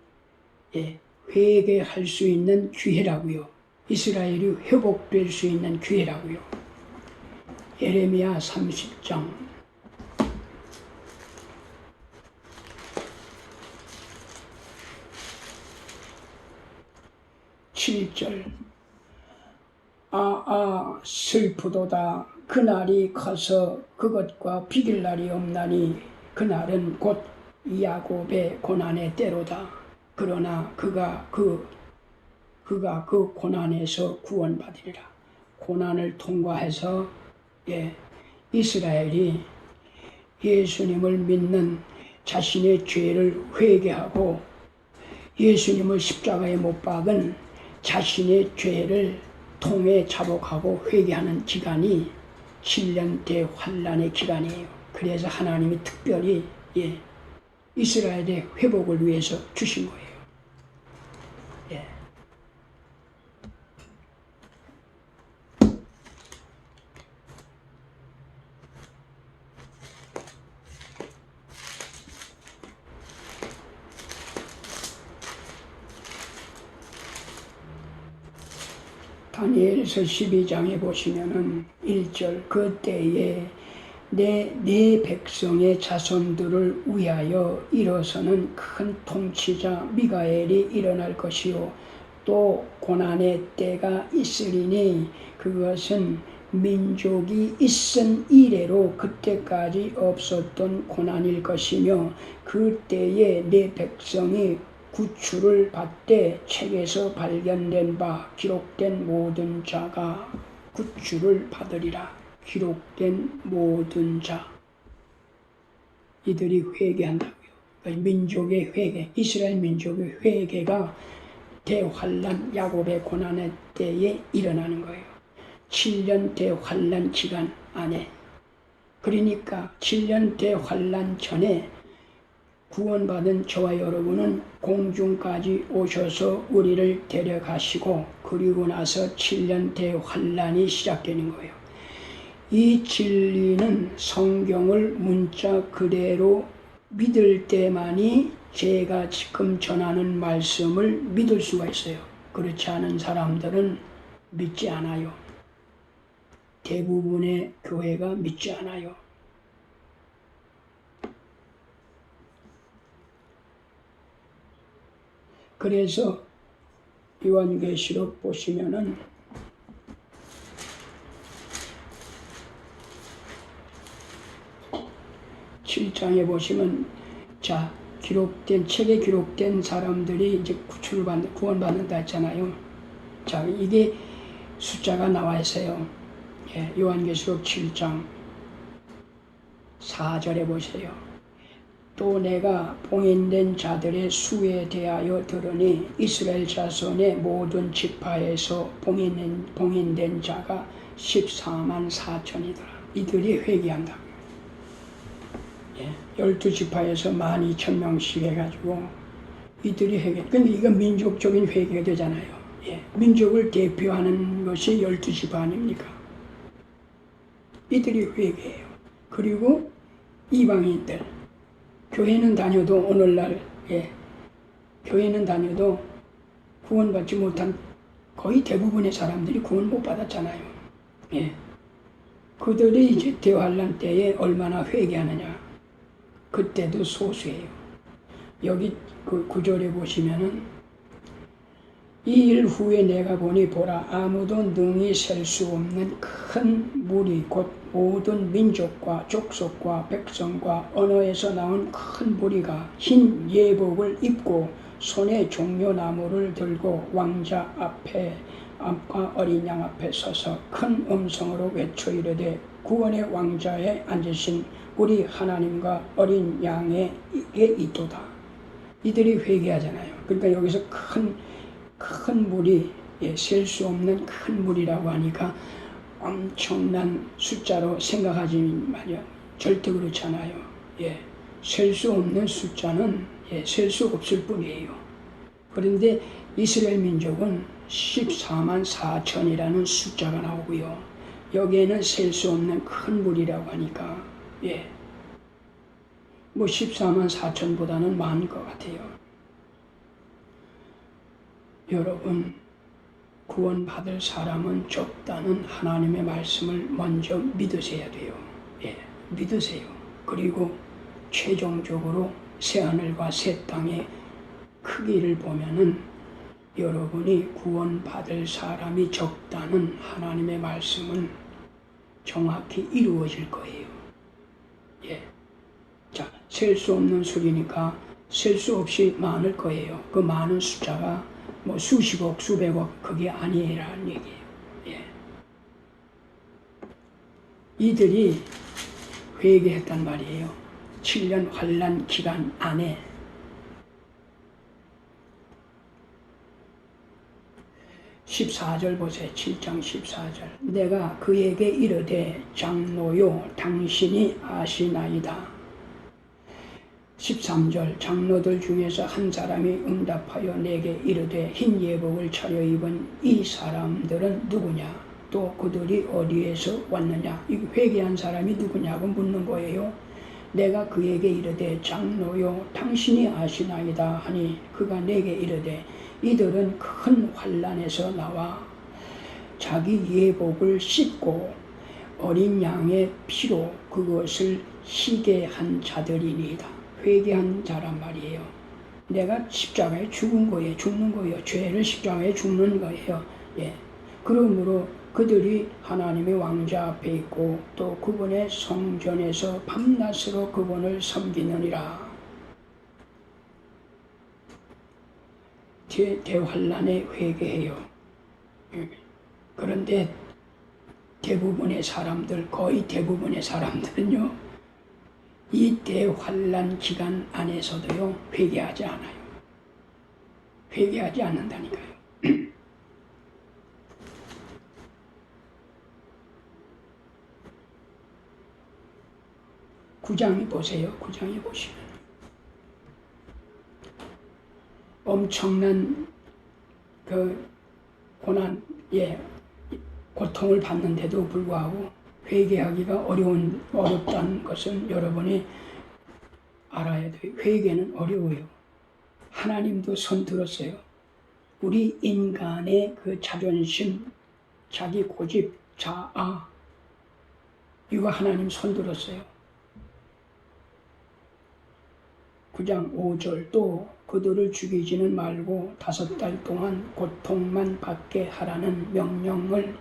회개할 수 있는 기회라고요. 이스라엘이 회복될 수 있는 기회라고요. 예레미야 30장 7절 슬프도다. 그날이 커서 그것과 비길 날이 없나니 그날은 곧 야곱의 고난의 때로다. 그러나 그가 그 고난에서 구원받으리라. 고난을 통과해서 이스라엘이 예수님을 믿는 자신의 죄를 회개하고 예수님을 십자가에 못 박은 자신의 죄를 통해 자복하고 회개하는 기간이 7년 대환란의 기간이에요. 그래서 하나님이 특별히 이스라엘의 회복을 위해서 주신 거예요. 다니엘서 12장에 보시면은 1절 그때에 내 백성의 자손들을 위하여 일어서는 큰 통치자 미가엘이 일어날 것이요 또 고난의 때가 있으리니 그것은 민족이 있은 이래로 그때까지 없었던 고난일 것이며 그때에 내 백성이 구출을 받되 책에서 발견된 바 기록된 모든 자가 구출을 받으리라. 기록된 모든 자 이들이 회개한다고요. 민족의 회개, 이스라엘 민족의 회개가 대환란 야곱의 고난의 때에 일어나는 거예요. 7년 대환란 기간 안에. 그러니까 7년 대환란 전에 구원받은 저와 여러분은 공중까지 오셔서 우리를 데려가시고 그리고 나서 7년 대환란이 시작되는 거예요. 이 진리는 성경을 문자 그대로 믿을 때만이 제가 지금 전하는 말씀을 믿을 수가 있어요. 그렇지 않은 사람들은 믿지 않아요. 대부분의 교회가 믿지 않아요. 그래서 요한계시록 보시면은 7장에 보시면 책에 기록된 사람들이 이제 구원받는다 했잖아요. 이게 숫자가 나와 있어요. 요한계시록 7장 4절에 보세요. 또 내가 봉인된 자들의 수에 대하여 들으니 이스라엘 자손의 모든 지파에서 봉인된 자가 14만 4천이더라. 이들이 회개한다. 12지파에서 12,000명씩 해가지고 이들이 회개. 근데 이건 민족적인 회개가 되잖아요. 민족을 대표하는 것이 12지파 아닙니까? 이들이 회개해요. 그리고 이방인들 교회는 다녀도 오늘날 교회는 다녀도 구원받지 못한 거의 대부분의 사람들이 구원 못 받았잖아요. 그들이 이제 대환란 때에 얼마나 회개하느냐. 그때도 소수예요. 여기 그 9절에 보시면은 이 일 후에 내가 보니 보라 아무도 능히 셀 수 없는 큰 무리 곧 모든 민족과 족속과 백성과 언어에서 나온 큰 무리가 흰 예복을 입고 손에 종려나무를 들고 왕자 앞에 앞과 어린 양 앞에 서서 큰 음성으로 외쳐 이르되 구원의 왕자에 앉으신 우리 하나님과 어린 양에게 있도다. 이들이 회개하잖아요. 그러니까 여기서 큰 물이 셀 수 없는 큰 물이라고 하니까 엄청난 숫자로 생각하지 말이야. 절대 그렇지 않아요. 셀 수 없는 숫자는 셀 수 없을 뿐이에요. 그런데 이스라엘 민족은 14만 4천이라는 숫자가 나오고요. 여기에는 셀 수 없는 큰 물이라고 하니까 뭐 14만 4천보다는 많은 것 같아요. 여러분, 구원받을 사람은 적다는 하나님의 말씀을 먼저 믿으셔야 돼요. 믿으세요. 그리고 최종적으로 새하늘과 새 땅의 크기를 보면은 여러분이 구원받을 사람이 적다는 하나님의 말씀은 정확히 이루어질 거예요. 자, 셀 수 없는 수리니까 셀 수 없이 많을 거예요. 그 많은 숫자가 뭐 수십억, 수백억 그게 아니라는 얘기예요. 이들이 회개했단 말이에요. 7년 환난 기간 안에. 14절 보세요. 7장 14절. 내가 그에게 이르되 장로요 당신이 아시나이다. 13절. 장로들 중에서 한 사람이 응답하여 내게 이르되 흰 예복을 차려입은 이 사람들은 누구냐? 또 그들이 어디에서 왔느냐? 이 회개한 사람이 누구냐고 묻는 거예요. 내가 그에게 이르되 장로요 당신이 아시나이다 하니 그가 내게 이르되 이들은 큰 환난에서 나와 자기 예복을 씻고 어린 양의 피로 그것을 희게 한 자들이니이다. 회개한 자란 말이에요. 내가 십자가에 죽은 거예요. 죽는 거예요. 죄를 십자가에 죽는 거예요. 그러므로 그들이 하나님의 왕자 앞에 있고 또 그분의 성전에서 밤낮으로 그분을 섬기느니라. 대환난에 회개해요. 그런데 대부분의 사람들, 거의 대부분의 사람들은요, 이 대환난 기간 안에서도요, 회개하지 않아요. 회개하지 않는다니까요. 9장에 보세요. 9장에 보시면 엄청난 그 고난, 고통을 받는데도 불구하고 회개하기가 어렵다는 것은 여러분이 알아야 돼요. 회개는 어려워요. 하나님도 손 들었어요. 우리 인간의 그 자존심, 자기 고집, 자아, 이거 하나님 손 들었어요. 9장 5절 또 그들을 죽이지는 말고 5달 동안 고통만 받게 하라는 명령을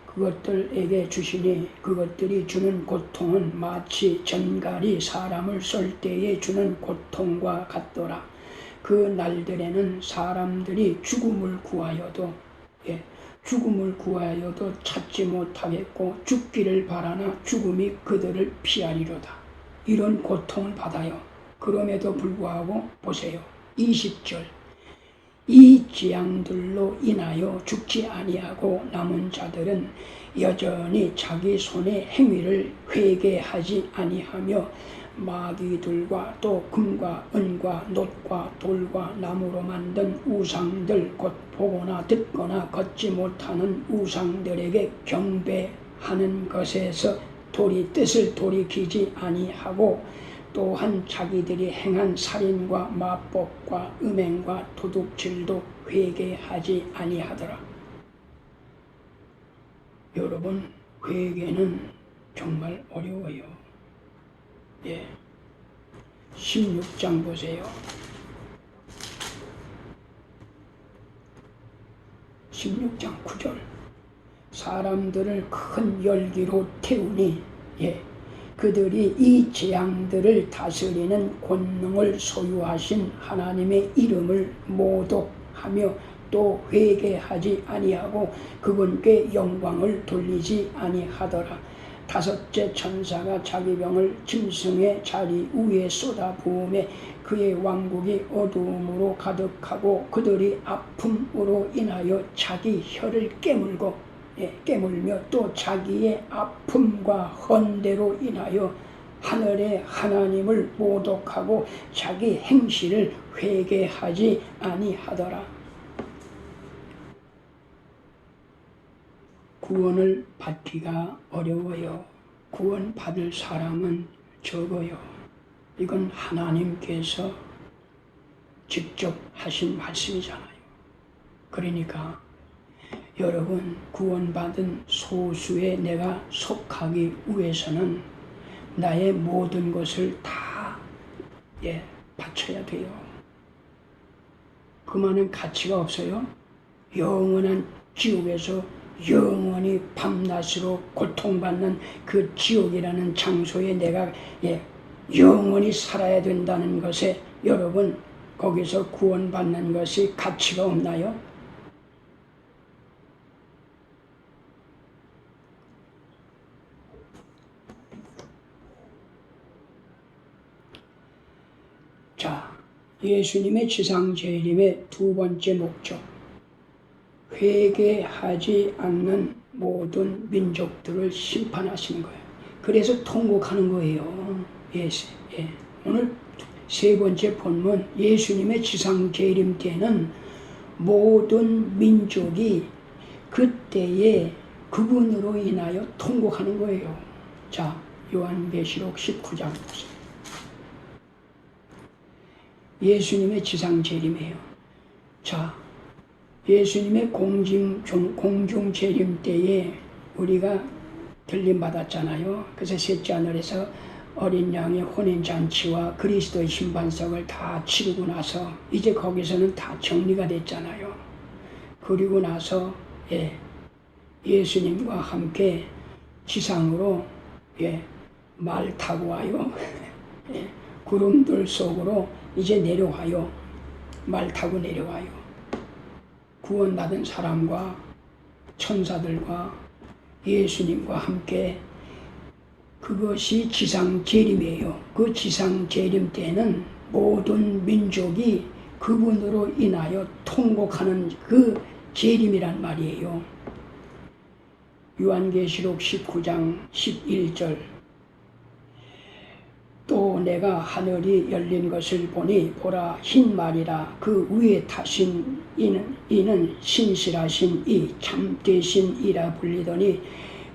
그것들에게 주시니 그것들이 주는 고통은 마치 전갈이 사람을 쏠 때에 주는 고통과 같더라. 그 날들에는 사람들이 죽음을 구하여도 찾지 못하겠고 죽기를 바라나 죽음이 그들을 피하리로다. 이런 고통을 받아요. 그럼에도 불구하고 보세요. 20절 이 재앙들로 인하여 죽지 아니하고 남은 자들은 여전히 자기 손의 행위를 회개하지 아니하며 마귀들과 또 금과 은과 놋과 돌과 나무로 만든 우상들 곧 보거나 듣거나 걷지 못하는 우상들에게 경배하는 것에서 뜻을 돌이키지 아니하고 또한 자기들이 행한 살인과 마법과 음행과 도둑질도 회개하지 아니하더라. 여러분, 회개는 정말 어려워요. 16장 보세요. 16장 9절 사람들을 큰 열기로 태우니 그들이 이 재앙들을 다스리는 권능을 소유하신 하나님의 이름을 모독하며 또 회개하지 아니하고 그분께 영광을 돌리지 아니하더라. 다섯째 천사가 자기 병을 짐승의 자리 위에 쏟아부으매 그의 왕국이 어두움으로 가득하고 그들이 아픔으로 인하여 자기 혀를 깨물며 또 자기의 아픔과 헌대로 인하여 하늘의 하나님을 모독하고 자기 행실을 회개하지 아니하더라. 구원을 받기가 어려워요. 구원 받을 사람은 적어요. 이건 하나님께서 직접 하신 말씀이잖아요. 그러니까 여러분 구원받은 소수에 내가 속하기 위해서는 나의 모든 것을 다 바쳐야 돼요. 그만한 가치가 없어요. 영원한 지옥에서 영원히 밤낮으로 고통받는 그 지옥이라는 장소에 내가 영원히 살아야 된다는 것에 여러분 거기서 구원받는 것이 가치가 없나요? 자, 예수님의 지상재림의 두 번째 목적, 회개하지 않는 모든 민족들을 심판하시는 거예요. 그래서 통곡하는 거예요. 오늘 세 번째 본문, 예수님의 지상재림 때는 모든 민족이 그때에 그분으로 인하여 통곡하는 거예요. 자, 요한계시록 19장 보세요. 예수님의 지상재림이에요. 자, 예수님의 공중재림 때에 우리가 들림받았잖아요. 그래서 셋째 하늘에서 어린 양의 혼인잔치와 그리스도의 신반석을 다 치르고 나서 이제 거기서는 다 정리가 됐잖아요. 그리고 나서 예수님과 함께 지상으로 말 타고 와요. 구름들 속으로 이제 내려와요. 말 타고 내려와요. 구원받은 사람과 천사들과 예수님과 함께 그것이 지상재림이에요. 그 지상재림 때는 모든 민족이 그분으로 인하여 통곡하는 그 재림이란 말이에요. 요한계시록 19장 11절 또 내가 하늘이 열린 것을 보니 보라 흰 말이라 그 위에 타신 이는 신실하신 이 참되신 이라 불리더니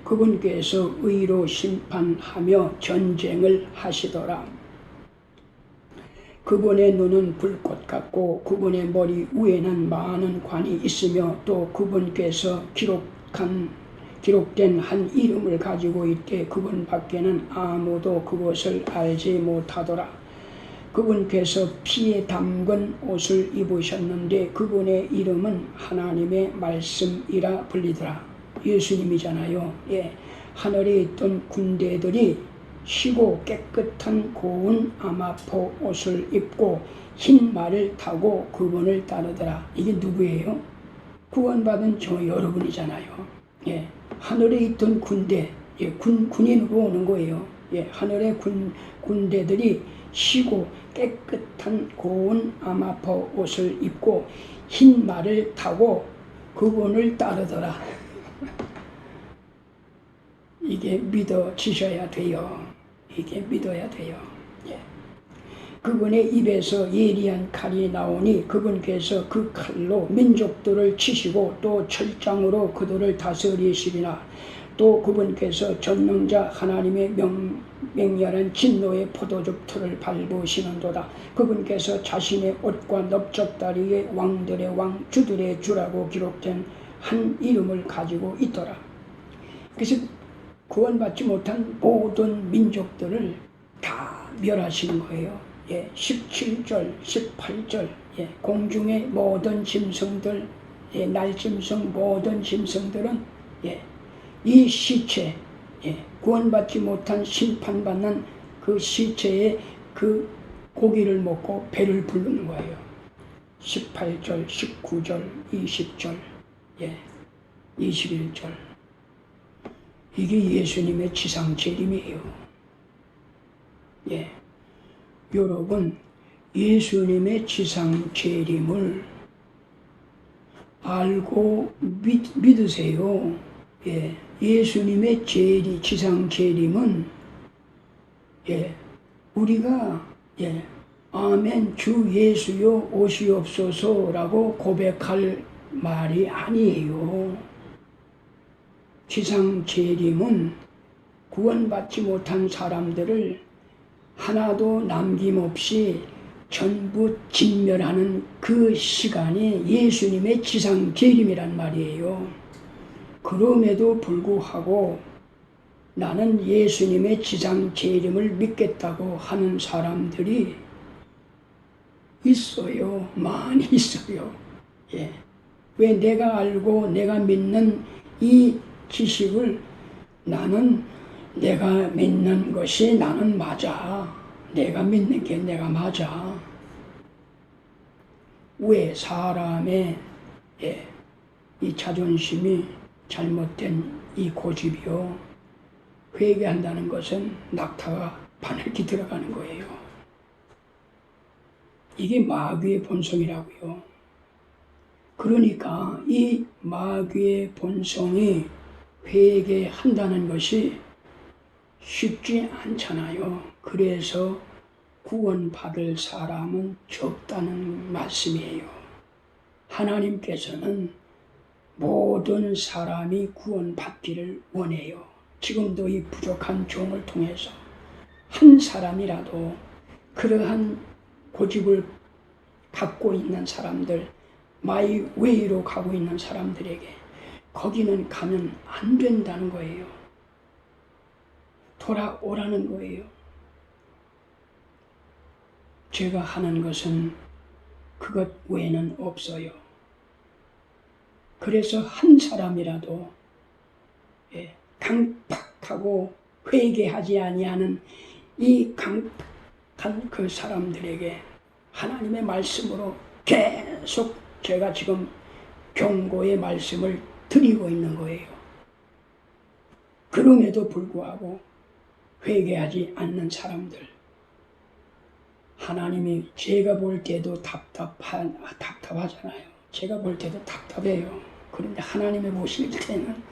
그분께서 의로 심판하며 전쟁을 하시더라. 그분의 눈은 불꽃 같고 그분의 머리 위에는 많은 관이 있으며 또 그분께서 기록된 한 이름을 가지고 있되 그분 밖에는 아무도 그것을 알지 못하더라. 그분께서 피에 담근 옷을 입으셨는데 그분의 이름은 하나님의 말씀이라 불리더라. 예수님이잖아요. 하늘에 있던 군대들이 쉬고 깨끗한 고운 아마포 옷을 입고 흰 말을 타고 그분을 따르더라. 이게 누구예요? 구원받은 저 여러분이잖아요. 하늘에 있던 군대, 군인으로 오는 거예요. 하늘의 군대들이 쉬고 깨끗한 고운 아마포 옷을 입고 흰 말을 타고 그분을 따르더라. 이게 믿어지셔야 돼요. 이게 믿어야 돼요. 그분의 입에서 예리한 칼이 나오니 그분께서 그 칼로 민족들을 치시고 또 철장으로 그들을 다스리시리라. 또 그분께서 전능자 하나님의 맹렬한 진노의 포도즙 틀을 밟으시는도다. 그분께서 자신의 옷과 넓적다리에 왕들의 왕 주들의 주라고 기록된 한 이름을 가지고 있더라. 그래서 구원받지 못한 모든 민족들을 다 멸하시는 거예요. 17절, 18절 공중의 모든 짐승들, 날짐승 모든 짐승들은 이 시체, 구원받지 못한 심판받는 그 시체의 그 고기를 먹고 배를 부르는 거예요. 18절, 19절, 20절, 21절. 이게 예수님의 지상 재림이에요. 여러분, 예수님의 지상 재림을 알고 믿으세요. 예수님의 지상 재림은 우리가 아멘 주 예수여 오시옵소서라고 고백할 말이 아니에요. 지상 재림은 구원받지 못한 사람들을 하나도 남김없이 전부 진멸하는 그 시간이 예수님의 지상 재림이란 말이에요. 그럼에도 불구하고 나는 예수님의 지상 재림을 믿겠다고 하는 사람들이 있어요. 많이 있어요. 왜 내가 알고 내가 믿는 이 지식을 나는 내가 믿는 것이 나는 맞아. 내가 믿는 게 내가 맞아. 왜 사람의 이 자존심이 잘못된 이 고집이요. 회개한다는 것은 낙타가 바늘기 들어가는 거예요. 이게 마귀의 본성이라고요. 그러니까 이 마귀의 본성이 회개한다는 것이 쉽지 않잖아요. 그래서 구원받을 사람은 적다는 말씀이에요. 하나님께서는 모든 사람이 구원받기를 원해요. 지금도 이 부족한 종을 통해서 한 사람이라도 그러한 고집을 갖고 있는 사람들, 마이 웨이로 가고 있는 사람들에게 거기는 가면 안 된다는 거예요. 돌아오라는 거예요. 제가 하는 것은 그것 외에는 없어요. 그래서 한 사람이라도 강팍하고 회개하지 아니하는 이 강팍한 그 사람들에게 하나님의 말씀으로 계속 제가 지금 경고의 말씀을 드리고 있는 거예요. 그럼에도 불구하고 회개하지 않는 사람들, 하나님이 제가 볼 때도 답답하잖아요. 제가 볼 때도 답답해요. 그런데 하나님이 보실 때는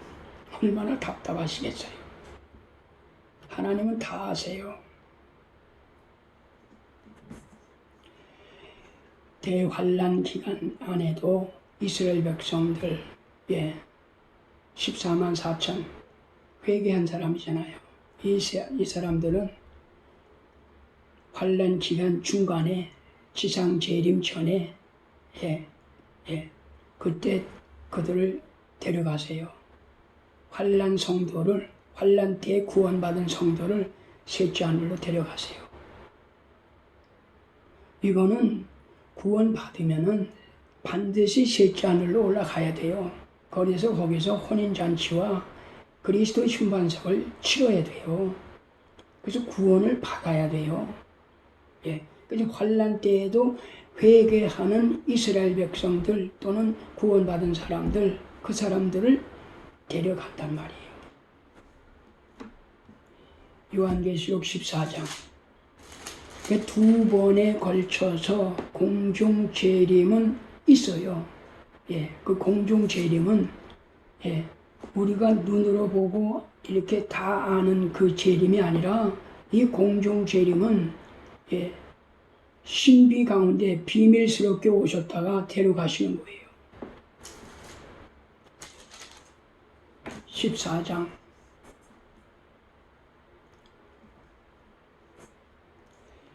얼마나 답답하시겠어요. 하나님은 다 아세요. 대환란 기간 안에도 이스라엘 백성들 14만 4천 회개한 사람이잖아요. 이 사람들은 환란 기간 중간에 지상 재림 전에 그때 그들을 데려가세요. 환란 성도를, 환란 때 구원받은 성도를 셋째 하늘로 데려가세요. 이거는 구원받으면은 반드시 셋째 하늘로 올라가야 돼요. 거기서 혼인잔치와 그리스도의 순반석을 치러야 돼요. 그래서 구원을 받아야 돼요. 그래서 환란 때에도 회개하는 이스라엘 백성들 또는 구원받은 사람들, 그 사람들을 데려간단 말이에요. 요한계시록 14장. 두 번에 걸쳐서 공중 재림은 있어요. 그 공중 재림은 우리가 눈으로 보고 이렇게 다 아는 그 재림이 아니라 이 공중 재림은 신비 가운데 비밀스럽게 오셨다가 데려가시는 거예요. 14장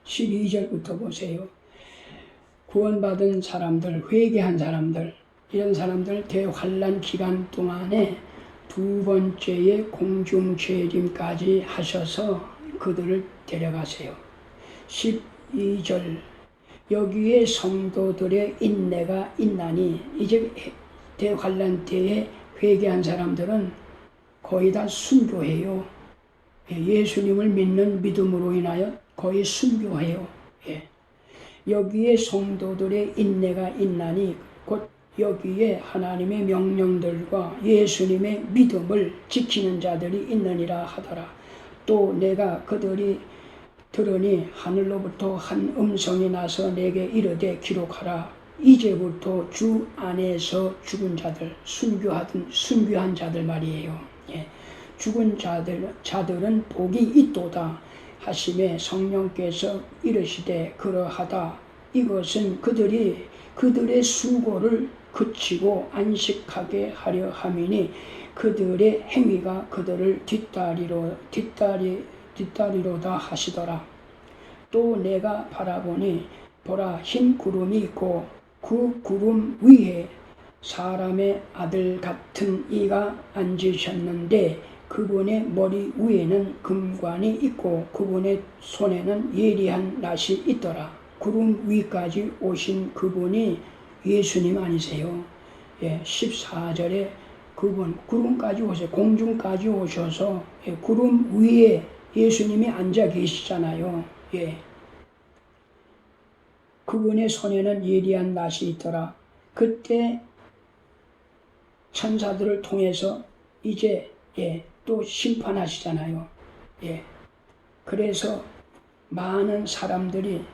12절부터 보세요. 구원받은 사람들, 회개한 사람들, 이런 사람들 대환란 기간 동안에 두 번째의 공중재림까지 하셔서 그들을 데려가세요. 12절 여기에 성도들의 인내가 있나니, 이제 대환란 때에 회개한 사람들은 거의 다 순교해요. 예수님을 믿는 믿음으로 인하여 거의 순교해요. 여기에 성도들의 인내가 있나니 곧 여기에 하나님의 명령들과 예수님의 믿음을 지키는 자들이 있느니라 하더라. 또 내가 그들이 들으니 하늘로부터 한 음성이 나서 내게 이르되 기록하라. 이제부터 주 안에서 죽은 자들, 순교한 자들 말이에요. 죽은 자들은 복이 있도다 하심에 성령께서 이르시되 그러하다. 이것은 그들의 수고를 그치고 안식하게 하려 함이니 그들의 행위가 그들을 뒤따리로다 하시더라. 또 내가 바라보니 보라 흰 구름이 있고 그 구름 위에 사람의 아들 같은 이가 앉으셨는데 그분의 머리 위에는 금관이 있고 그분의 손에는 예리한 낫이 있더라. 구름 위까지 오신 그분이 예수님 아니세요? 14절에 그분 구름까지 오셔서 공중까지 오셔서 구름 위에 예수님이 앉아 계시잖아요. 그분의 손에는 예리한 낫이 있더라. 그때 천사들을 통해서 이제 또 심판하시잖아요. 그래서 많은 사람들이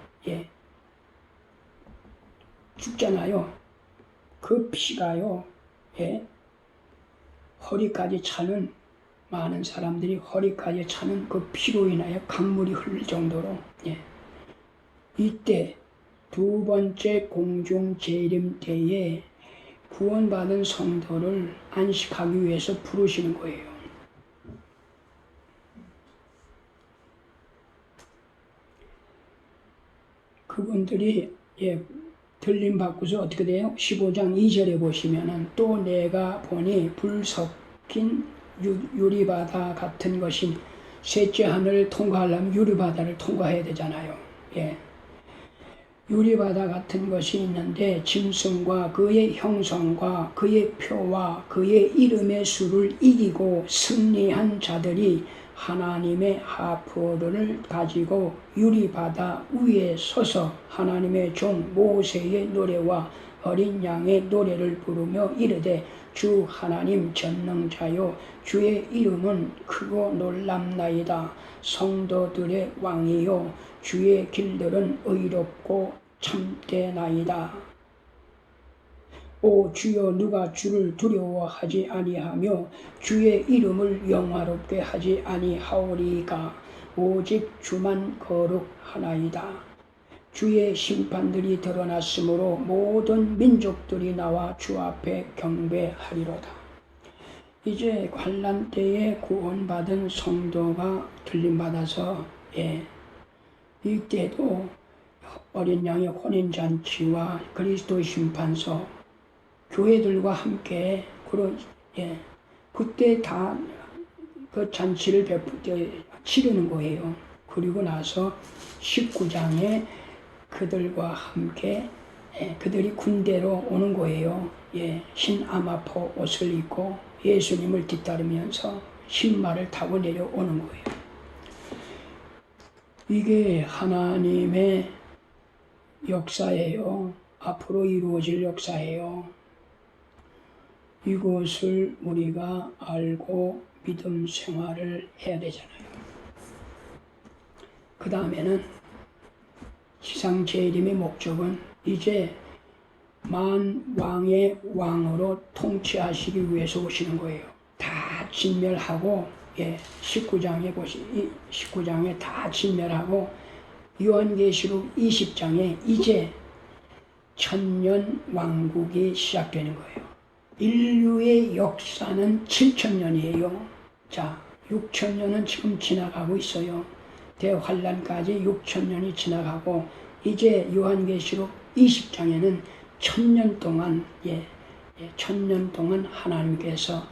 죽잖아요. 그 피가요. 허리까지 차는 많은 사람들이 허리까지 차는 그 피로 인하여 강물이 흐를 정도로 이때 두 번째 공중 재림 때에 구원받은 성도를 안식하기 위해서 부르시는 거예요. 그분들이 들림 받고서 어떻게 돼요? 15장 2절에 보시면은 또 내가 보니 불 섞인 유리바다 같은 것이 셋째 하늘을 통과하려면 유리바다를 통과해야 되잖아요. 유리바다 같은 것이 있는데 짐승과 그의 형성과 그의 표와 그의 이름의 수를 이기고 승리한 자들이 하나님의 하프를 가지고 유리바다 위에 서서 하나님의 종 모세의 노래와 어린 양의 노래를 부르며 이르되 주 하나님 전능자요 주의 이름은 크고 놀랍나이다. 성도들의 왕이요 주의 길들은 의롭고 참되나이다. 오 주여 누가 주를 두려워하지 아니하며 주의 이름을 영화롭게 하지 아니하오리까. 오직 주만 거룩하나이다. 주의 심판들이 드러났으므로 모든 민족들이 나와 주 앞에 경배하리로다. 이제 환난 때에 구원받은 성도가 들림받아서 이때도 어린 양의 혼인잔치와 그리스도의 심판서 교회들과 함께 그때 다 그 잔치를 치르는 거예요. 그리고 나서 19장에 그들과 함께 그들이 군대로 오는 거예요. 흰 아마포 옷을 입고 예수님을 뒤따르면서 신말을 타고 내려오는 거예요. 이게 하나님의 역사예요. 앞으로 이루어질 역사예요. 이것을 우리가 알고 믿음 생활을 해야 되잖아요. 그 다음에는 지상 재림의 목적은 이제 만왕의 왕으로 통치하시기 위해서 오시는 거예요. 다 진멸하고 19장에 다 진멸하고 요한계시록 20장에 이제 천년 왕국이 시작되는 거예요. 인류의 역사는 7,000년이에요. 자, 6,000년은 지금 지나가고 있어요. 대환란까지 6,000년이 지나가고 이제 요한계시록 20장에는 1,000년 동안 1,000년 동안 하나님께서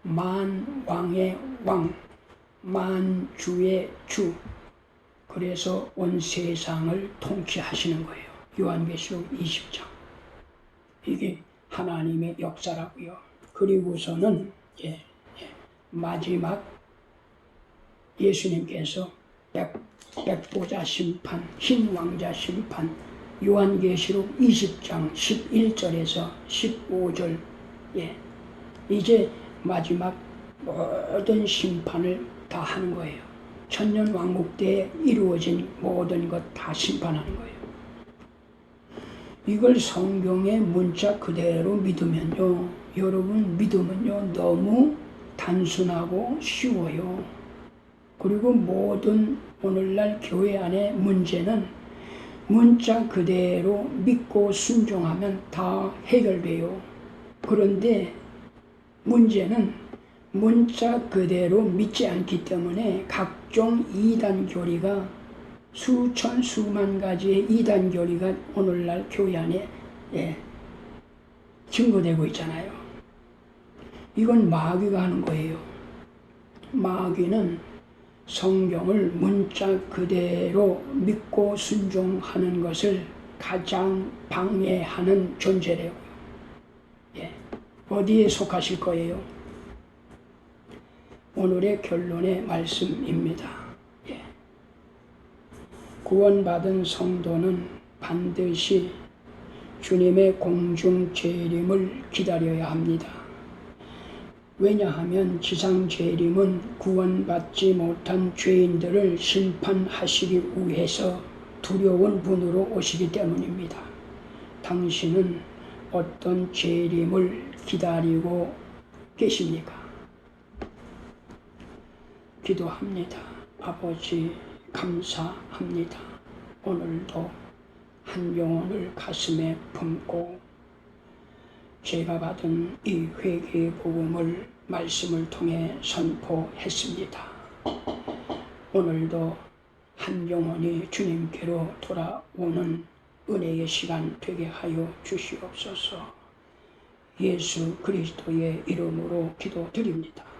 만왕의 왕, 만주의 주, 그래서 온 세상을 통치하시는 거예요. 요한계시록 20장. 이게 하나님의 역사라고요. 그리고서는 마지막 예수님께서 백보자 심판, 흰 왕자 심판, 요한계시록 20장 11절에서 15절, 이제 마지막 모든 심판을 다 하는 거예요. 천년 왕국 때에 이루어진 모든 것 다 심판하는 거예요. 이걸 성경의 문자 그대로 믿으면요, 여러분 믿으면요 너무 단순하고 쉬워요. 그리고 모든 오늘날 교회 안에 문제는 문자 그대로 믿고 순종하면 다 해결돼요. 그런데 문제는 문자 그대로 믿지 않기 때문에 각종 이단 교리가 수천 수만 가지의 이단 교리가 오늘날 교회 안에 증거되고 있잖아요. 이건 마귀가 하는 거예요. 마귀는 성경을 문자 그대로 믿고 순종하는 것을 가장 방해하는 존재라고요. 어디에 속하실 거예요? 오늘의 결론의 말씀입니다. 구원받은 성도는 반드시 주님의 공중 재림을 기다려야 합니다. 왜냐하면 지상 재림은 구원받지 못한 죄인들을 심판하시기 위해서 두려운 분으로 오시기 때문입니다. 당신은 어떤 재림을 기다리고 계십니까? 기도합니다. 아버지 감사합니다. 오늘도 한 영혼을 가슴에 품고 제가 받은 이 회개의 복음을 말씀을 통해 선포했습니다. 오늘도 한 영혼이 주님께로 돌아오는 은혜의 시간 되게 하여 주시옵소서. 예수 그리스도의 이름으로 기도드립니다.